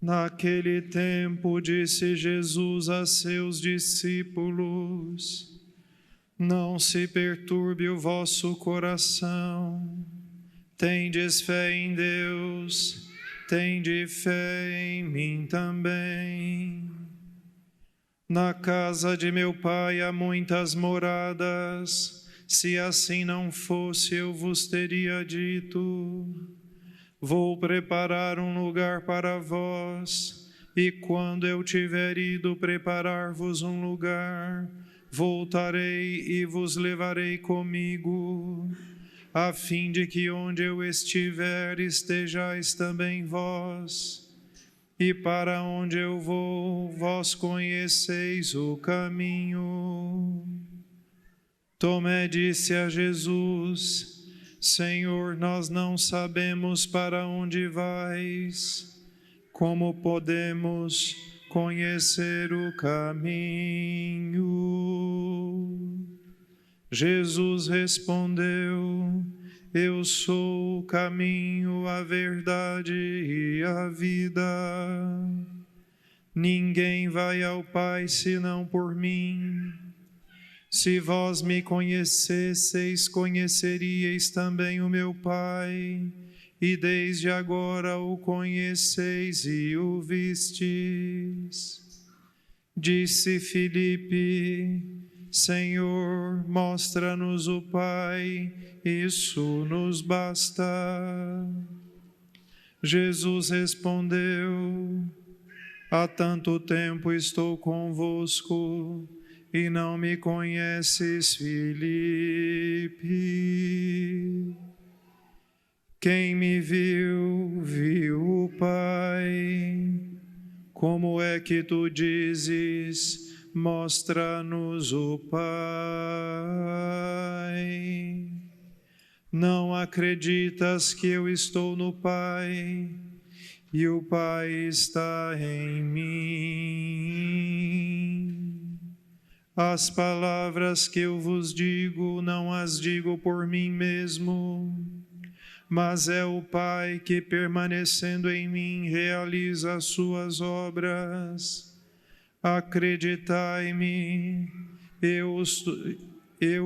Naquele tempo disse Jesus a seus discípulos: Não se perturbe o vosso coração. Tendes fé em Deus, tende fé em mim também. Na casa de meu Pai há muitas moradas. Se assim não fosse, eu vos teria dito: Vou preparar um lugar para vós, e quando eu tiver ido preparar-vos um lugar, voltarei e vos levarei comigo, a fim de que onde eu estiver estejais também vós. E para onde eu vou, vós conheceis o caminho. Tomé disse a Jesus: Senhor, nós não sabemos para onde vais. Como podemos conhecer o caminho? Jesus respondeu: Eu sou o caminho, a verdade e a vida. Ninguém vai ao Pai senão por mim. Se vós me conhecesseis, conheceríeis também o meu Pai, e desde agora o conheceis e o vistes. Disse Filipe: Senhor, mostra-nos o Pai, isso nos basta. Jesus respondeu: Há tanto tempo estou convosco, e não me conheces, Filipe. Quem me viu, viu o Pai. Como é que tu dizes: mostra-nos o Pai? Não acreditas que eu estou no Pai e o Pai está em mim? As palavras que eu vos digo, não as digo por mim mesmo, mas é o Pai que, permanecendo em mim, realiza as suas obras. Acreditai-me, eu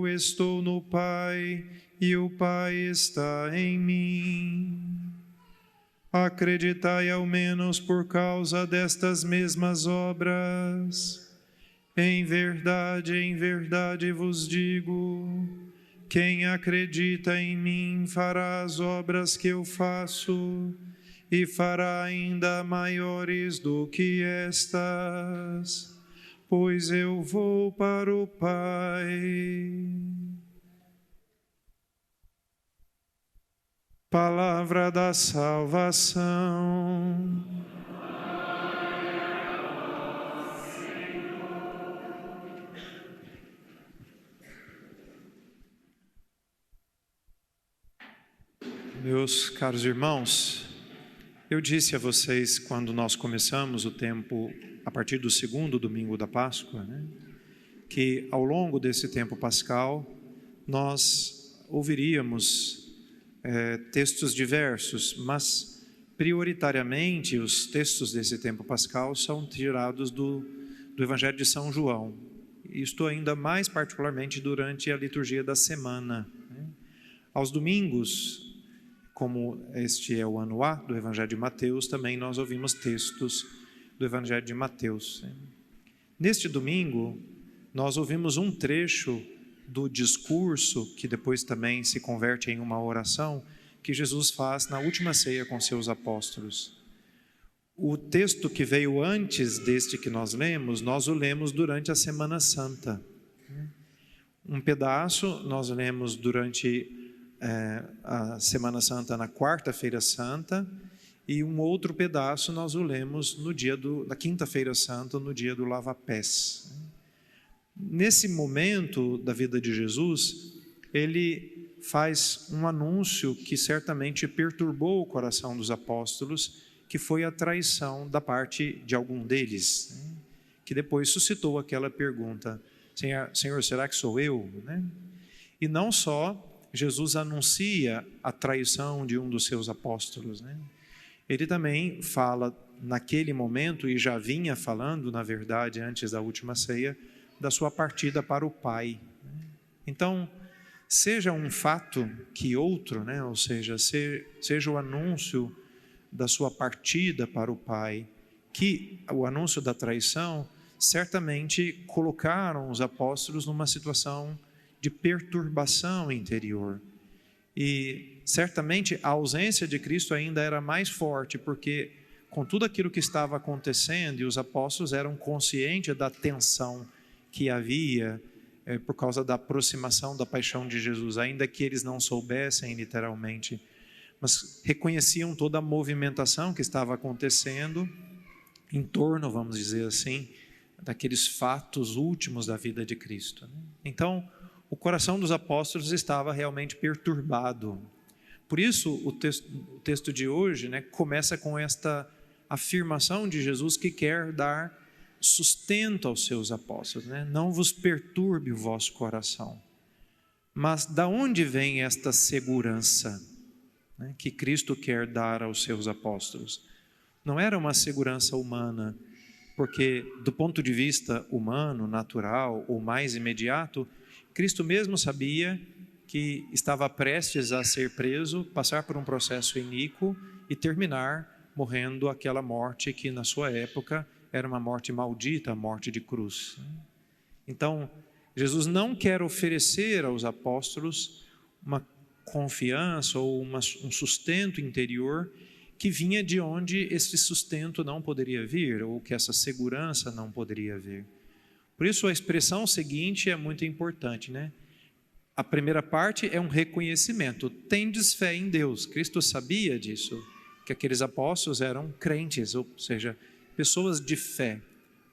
estou no Pai e o Pai está em mim. Acreditai ao menos por causa destas mesmas obras. Em verdade vos digo: quem acredita em mim fará as obras que eu faço, e fará ainda maiores do que estas, pois eu vou para o Pai. Palavra da salvação. Meus caros irmãos, eu disse a vocês quando nós começamos o tempo, a partir do segundo domingo da Páscoa, que ao longo desse tempo pascal nós ouviríamos textos diversos, mas prioritariamente os textos desse tempo pascal são tirados do Evangelho de São João, isto ainda mais particularmente durante a liturgia da semana. Aos domingos, como este é o ano A do Evangelho de Mateus, também nós ouvimos textos do Evangelho de Mateus. Neste domingo, nós ouvimos um trecho do discurso, que depois também se converte em uma oração, que Jesus faz na última ceia com seus apóstolos. O texto que veio antes deste que nós lemos, nós o lemos durante a Semana Santa. Um pedaço nós lemos durante a Semana Santa, na quarta-feira santa, e um outro pedaço nós o lemos no dia da quinta-feira santa, no dia do lava-pés. Nesse momento da vida de Jesus, ele faz um anúncio que certamente perturbou o coração dos apóstolos, que foi a traição da parte de algum deles, que depois suscitou aquela pergunta: Senhor, será que sou eu? E não só Jesus anuncia a traição de um dos seus apóstolos, ele também fala naquele momento, e já vinha falando, na verdade, antes da última ceia, da sua partida para o Pai. Então, seja um fato que outro, né? Ou seja, seja o anúncio da sua partida para o Pai, que o anúncio da traição, certamente colocaram os apóstolos numa situação de perturbação interior. E certamente a ausência de Cristo ainda era mais forte, porque com tudo aquilo que estava acontecendo, e os apóstolos eram conscientes da tensão que havia por causa da aproximação da paixão de Jesus, ainda que eles não soubessem literalmente, mas reconheciam toda a movimentação que estava acontecendo em torno, vamos dizer assim, daqueles fatos últimos da vida de Cristo. Então, o coração dos apóstolos estava realmente perturbado. Por isso, o texto de hoje, né, começa com esta afirmação de Jesus que quer dar sustento aos seus apóstolos, né? Não vos perturbe o vosso coração. Mas da onde vem esta segurança, né, que Cristo quer dar aos seus apóstolos? Não era uma segurança humana, porque do ponto de vista humano, natural ou mais imediato, Cristo mesmo sabia que estava prestes a ser preso, passar por um processo iníquo e terminar morrendo aquela morte que na sua época era uma morte maldita, a morte de cruz. Então, Jesus não quer oferecer aos apóstolos uma confiança ou um sustento interior que vinha de onde esse sustento não poderia vir, ou que essa segurança não poderia vir. Por isso a expressão seguinte é muito importante, né? A primeira parte é um reconhecimento. Tendes fé em Deus. Cristo sabia disso, que aqueles apóstolos eram crentes, ou seja, pessoas de fé.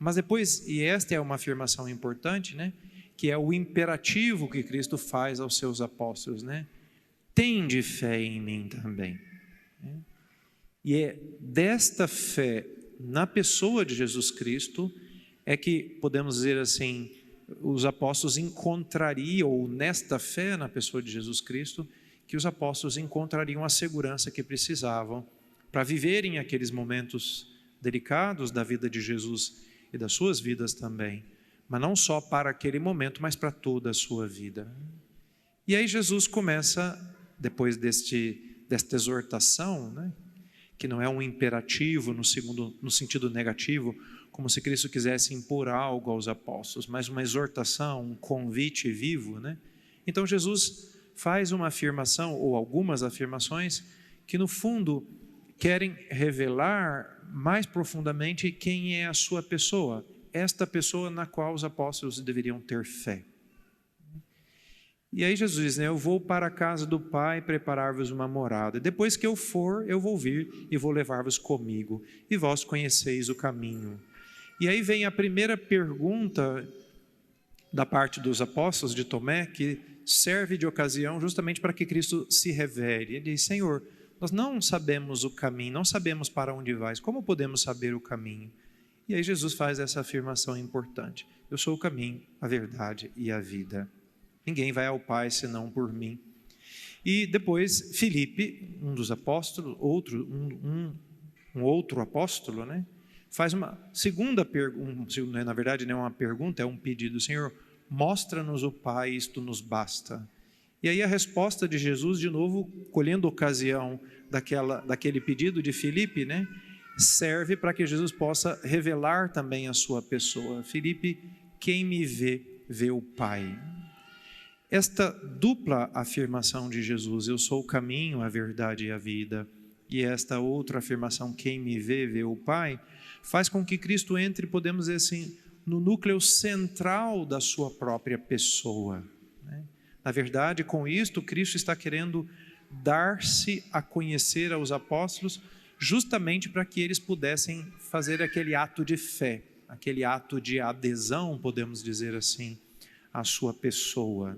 Mas depois, e esta é uma afirmação importante, né? Que é o imperativo que Cristo faz aos seus apóstolos, né? Tende fé em mim também. E é desta fé na pessoa de Jesus Cristo é que, podemos dizer assim, os apóstolos encontrariam, ou nesta fé na pessoa de Jesus Cristo, que os apóstolos encontrariam a segurança que precisavam para viverem aqueles momentos delicados da vida de Jesus e das suas vidas também, mas não só para aquele momento, mas para toda a sua vida. E aí Jesus começa, depois desta exortação, né, que não é um imperativo no sentido negativo, como se Cristo quisesse impor algo aos apóstolos, mas uma exortação, um convite vivo, né? Então Jesus faz uma afirmação, ou algumas afirmações, que no fundo querem revelar mais profundamente quem é a sua pessoa, esta pessoa na qual os apóstolos deveriam ter fé. E aí Jesus diz, né, eu vou para a casa do Pai preparar-vos uma morada. Depois que eu for, eu vou vir e vou levar-vos comigo, e vós conheceis o caminho. E aí vem a primeira pergunta da parte dos apóstolos de Tomé, que serve de ocasião justamente para que Cristo se revele. Ele diz, Senhor, nós não sabemos o caminho, não sabemos para onde vais, como podemos saber o caminho? E aí Jesus faz essa afirmação importante, eu sou o caminho, a verdade e a vida. Ninguém vai ao Pai senão por mim. E depois Filipe, um dos apóstolos, um outro apóstolo, né, faz uma segunda pergunta, na verdade não é uma pergunta, é um pedido, Senhor, mostra-nos o Pai, isto nos basta. E aí a resposta de Jesus, de novo, colhendo a ocasião daquele pedido de Filipe, né, serve para que Jesus possa revelar também a sua pessoa. Filipe, quem me vê, vê o Pai. Esta dupla afirmação de Jesus, eu sou o caminho, a verdade e a vida, e esta outra afirmação, quem me vê, vê o Pai, faz com que Cristo entre, podemos dizer assim, no núcleo central da sua própria pessoa. Na verdade, com isto, Cristo está querendo dar-se a conhecer aos apóstolos, justamente para que eles pudessem fazer aquele ato de fé, aquele ato de adesão, podemos dizer assim, à sua pessoa.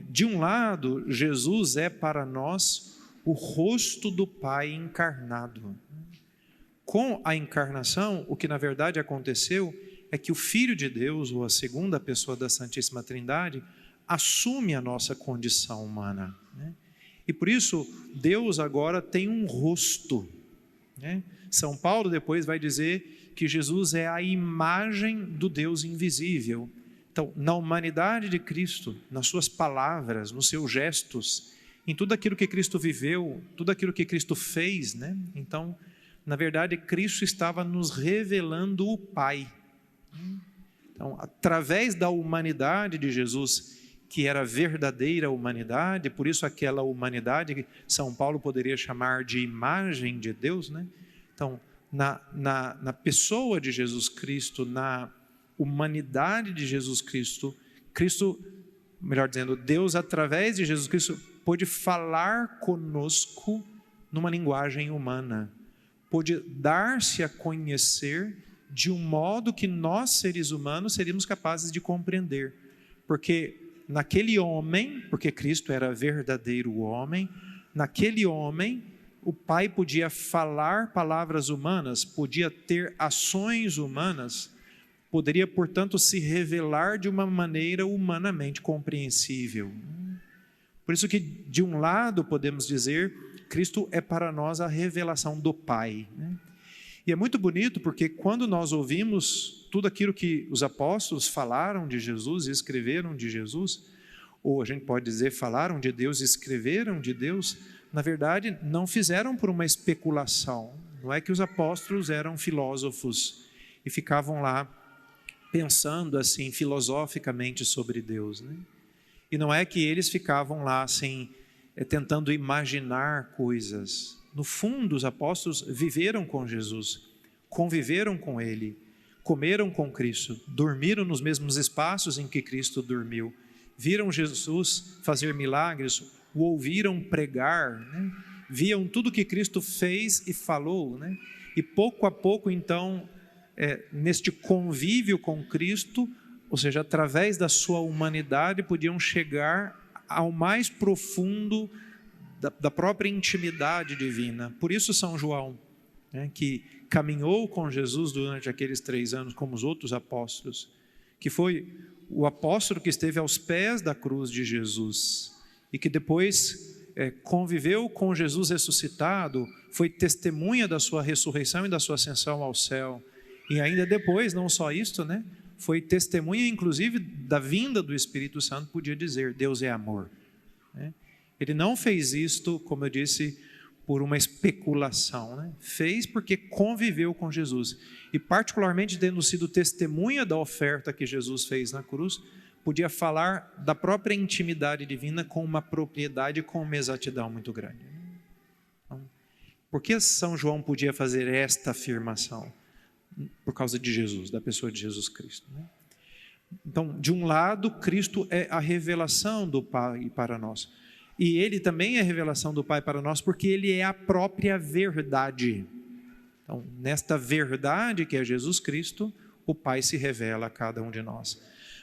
De um lado, Jesus é para nós o rosto do Pai encarnado. Com a encarnação, o que na verdade aconteceu é que o Filho de Deus, ou a segunda pessoa da Santíssima Trindade, assume a nossa condição humana. E por isso, Deus agora tem um rosto. né? São Paulo depois vai dizer que Jesus é a imagem do Deus invisível. Então, na humanidade de Cristo, nas suas palavras, nos seus gestos, em tudo aquilo que Cristo viveu, tudo aquilo que Cristo fez, né? Então, na verdade, Cristo estava nos revelando o Pai. Então, através da humanidade de Jesus, que era a verdadeira humanidade, por isso aquela humanidade que São Paulo poderia chamar de imagem de Deus, né? Então, na pessoa de Jesus Cristo, na humanidade de Jesus Cristo, melhor dizendo, Deus através de Jesus Cristo pôde falar conosco numa linguagem humana, pôde dar-se a conhecer de um modo que nós, seres humanos, seríamos capazes de compreender. Porque naquele homem, porque Cristo era verdadeiro homem, naquele homem, o Pai podia falar palavras humanas, podia ter ações humanas, poderia, portanto, se revelar de uma maneira humanamente compreensível. Por isso que, de um lado, podemos dizer, Cristo é para nós a revelação do Pai, né? E é muito bonito porque quando nós ouvimos tudo aquilo que os apóstolos falaram de Jesus e escreveram de Jesus, ou a gente pode dizer, falaram de Deus e escreveram de Deus, na verdade, não fizeram por uma especulação. Não é que os apóstolos eram filósofos e ficavam lá pensando assim filosoficamente sobre Deus, né? E não é que eles ficavam lá assim tentando imaginar coisas. No fundo, os apóstolos viveram com Jesus, conviveram com Ele, comeram com Cristo, dormiram nos mesmos espaços em que Cristo dormiu, viram Jesus fazer milagres, o ouviram pregar, né? Viam tudo que Cristo fez e falou, né? E pouco a pouco, então, neste convívio com Cristo, ou seja, através da sua humanidade, podiam chegar ao mais profundo da própria intimidade divina. Por isso São João, né, que caminhou com Jesus durante aqueles 3 anos, como os outros apóstolos, que foi o apóstolo que esteve aos pés da cruz de Jesus e que depois conviveu com Jesus ressuscitado, foi testemunha da sua ressurreição e da sua ascensão ao céu. E ainda depois, não só isto, né, foi testemunha inclusive da vinda do Espírito Santo, podia dizer, Deus é amor, né? Ele não fez isto, como eu disse, por uma especulação, né? Fez porque conviveu com Jesus. E particularmente tendo sido testemunha da oferta que Jesus fez na cruz, podia falar da própria intimidade divina com uma propriedade e com uma exatidão muito grande. Então, por que São João podia fazer esta afirmação? Por causa de Jesus, da pessoa de Jesus Cristo, né? Então, de um lado, Cristo é a revelação do Pai para nós. E Ele também é a revelação do Pai para nós, porque Ele é a própria verdade. Então, nesta verdade que é Jesus Cristo, o Pai se revela a cada um de nós.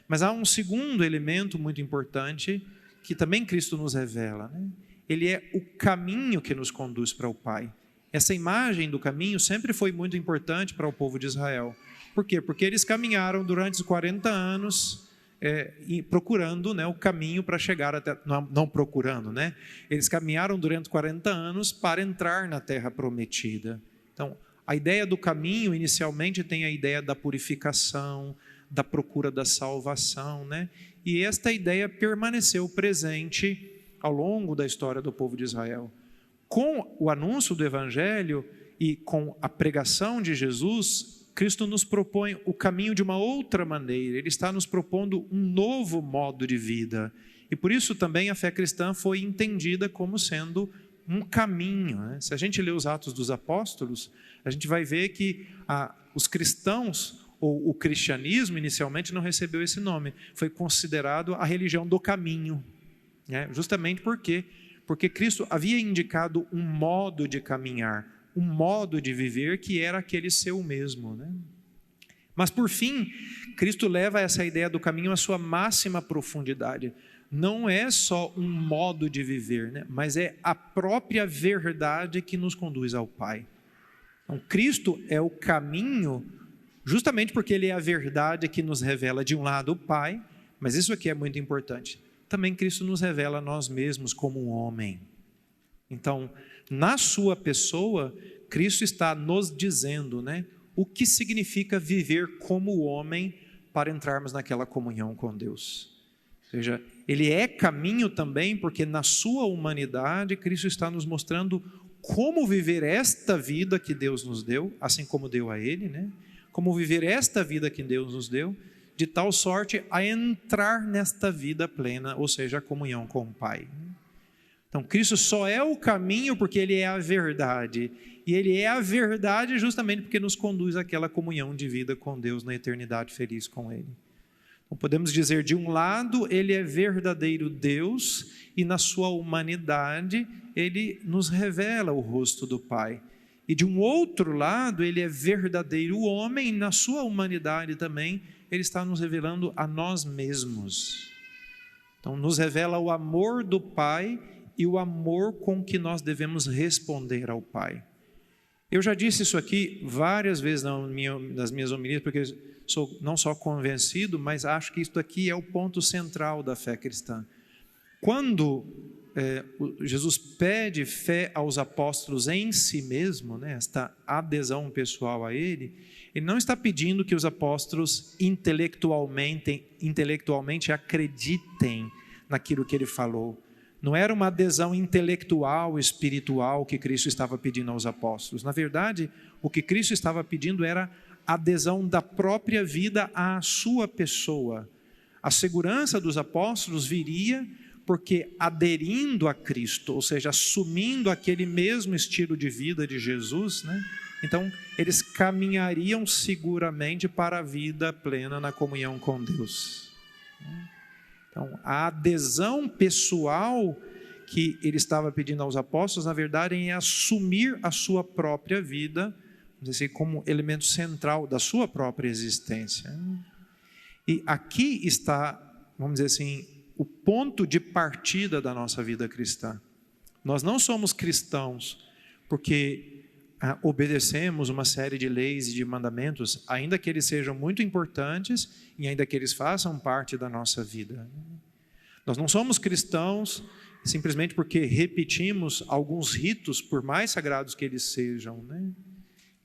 Mas há um segundo elemento muito importante, que também Cristo nos revela, né? Ele é o caminho que nos conduz para o Pai. Essa imagem do caminho sempre foi muito importante para o povo de Israel. Por quê? Porque eles caminharam durante os 40 anos procurando, né, o caminho para chegar até... Não procurando, né? Eles caminharam durante 40 anos para entrar na terra prometida. Então, a ideia do caminho, inicialmente, tem a ideia da purificação, da procura da salvação, né? E esta ideia permaneceu presente ao longo da história do povo de Israel. Com o anúncio do Evangelho e com a pregação de Jesus, Cristo nos propõe o caminho de uma outra maneira. Ele está nos propondo um novo modo de vida. E por isso também a fé cristã foi entendida como sendo um caminho, né? Se a gente lê os Atos dos Apóstolos, a gente vai ver que os cristãos, ou o cristianismo inicialmente não recebeu esse nome, foi considerado a religião do caminho, né? Justamente porque Cristo havia indicado um modo de caminhar, um modo de viver que era aquele seu mesmo, né? Mas por fim, Cristo leva essa ideia do caminho à sua máxima profundidade. Não é só um modo de viver, né? Mas é a própria verdade que nos conduz ao Pai. Então, Cristo é o caminho, justamente porque Ele é a verdade que nos revela, de um lado, o Pai, mas isso aqui é muito importante. Também Cristo nos revela a nós mesmos como um homem. Então, na sua pessoa, Cristo está nos dizendo, né, o que significa viver como homem para entrarmos naquela comunhão com Deus. Ou seja, ele é caminho também, porque na sua humanidade, Cristo está nos mostrando como viver esta vida que Deus nos deu, assim como deu a ele, né? Como viver esta vida que Deus nos deu, de tal sorte a entrar nesta vida plena, ou seja, a comunhão com o Pai. Então, Cristo só é o caminho porque Ele é a verdade. E Ele é a verdade justamente porque nos conduz àquela comunhão de vida com Deus na eternidade feliz com Ele. Então, podemos dizer, de um lado, Ele é verdadeiro Deus e na sua humanidade Ele nos revela o rosto do Pai. E de um outro lado, Ele é verdadeiro homem e na sua humanidade também Ele está nos revelando a nós mesmos. Então, nos revela o amor do Pai e o amor com que nós devemos responder ao Pai. Eu já disse isso aqui várias vezes nas minhas homilias, porque sou não só convencido, mas acho que isso aqui é o ponto central da fé cristã. Quando Jesus pede fé aos apóstolos em si mesmo, né, esta adesão pessoal a Ele não está pedindo que os apóstolos intelectualmente acreditem naquilo que Ele falou. Não era uma adesão intelectual, espiritual que Cristo estava pedindo aos apóstolos. Na verdade, o que Cristo estava pedindo era adesão da própria vida à sua pessoa. A segurança dos apóstolos viria porque aderindo a Cristo, ou seja, assumindo aquele mesmo estilo de vida de Jesus, né? Então, eles caminhariam seguramente para a vida plena na comunhão com Deus. Então, a adesão pessoal que ele estava pedindo aos apóstolos, na verdade, é assumir a sua própria vida, vamos dizer assim, como elemento central da sua própria existência. E aqui está, vamos dizer assim, o ponto de partida da nossa vida cristã. Nós não somos cristãos porque obedecemos uma série de leis e de mandamentos, ainda que eles sejam muito importantes e ainda que eles façam parte da nossa vida. Nós não somos cristãos simplesmente porque repetimos alguns ritos, por mais sagrados que eles sejam, né?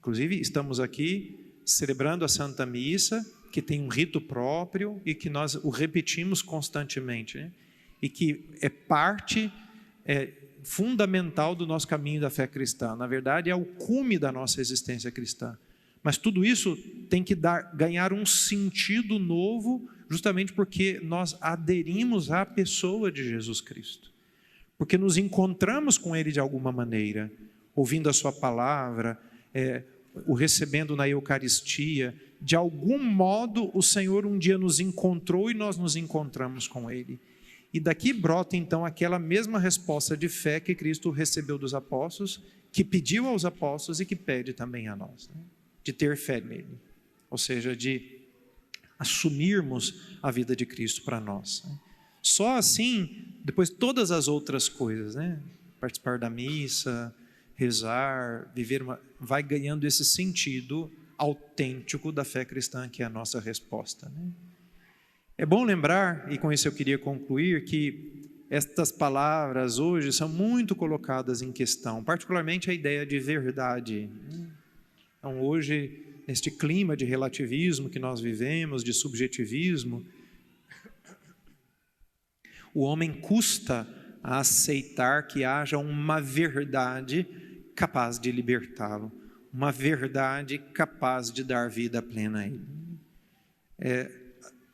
Inclusive, estamos aqui celebrando a Santa Missa, que tem um rito próprio e que nós o repetimos constantemente, né? E que é parte fundamental do nosso caminho da fé cristã. Na verdade, é o cume da nossa existência cristã. Mas tudo isso tem que ganhar um sentido novo, justamente porque nós aderimos à pessoa de Jesus Cristo. Porque nos encontramos com Ele de alguma maneira, ouvindo a sua palavra, o recebendo na Eucaristia. De algum modo, o Senhor um dia nos encontrou e nós nos encontramos com Ele. E daqui brota então aquela mesma resposta de fé que Cristo recebeu dos apóstolos, que pediu aos apóstolos e que pede também a nós, né? De ter fé nele, ou seja, de assumirmos a vida de Cristo para nós, né? Só assim, depois todas as outras coisas, né? Participar da missa, rezar, viver vai ganhando esse sentido autêntico da fé cristã, que é a nossa resposta, né? É bom lembrar, e com isso eu queria concluir, que estas palavras hoje são muito colocadas em questão, particularmente a ideia de verdade. Então, hoje, neste clima de relativismo que nós vivemos, de subjetivismo, o homem custa a aceitar que haja uma verdade capaz de libertá-lo, uma verdade capaz de dar vida plena a ele.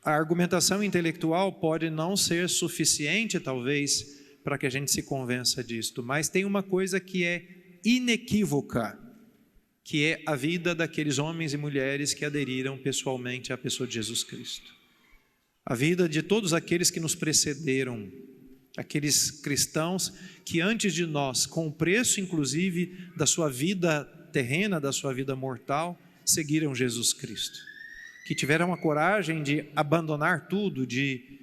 A argumentação intelectual pode não ser suficiente, talvez, para que a gente se convença disto, mas tem uma coisa que é inequívoca, que é a vida daqueles homens e mulheres que aderiram pessoalmente à pessoa de Jesus Cristo. A vida de todos aqueles que nos precederam, aqueles cristãos que antes de nós, com o preço inclusive da sua vida terrena, da sua vida mortal, seguiram Jesus Cristo. Que tiveram a coragem de abandonar tudo, de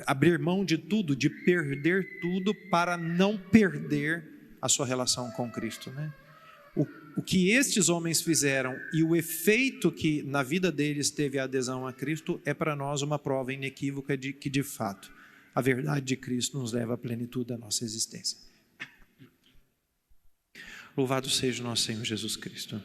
abrir mão de tudo, de perder tudo para não perder a sua relação com Cristo, né? O que estes homens fizeram e o efeito que na vida deles teve a adesão a Cristo é para nós uma prova inequívoca de que, de fato, a verdade de Cristo nos leva à plenitude da nossa existência. Louvado seja o nosso Senhor Jesus Cristo.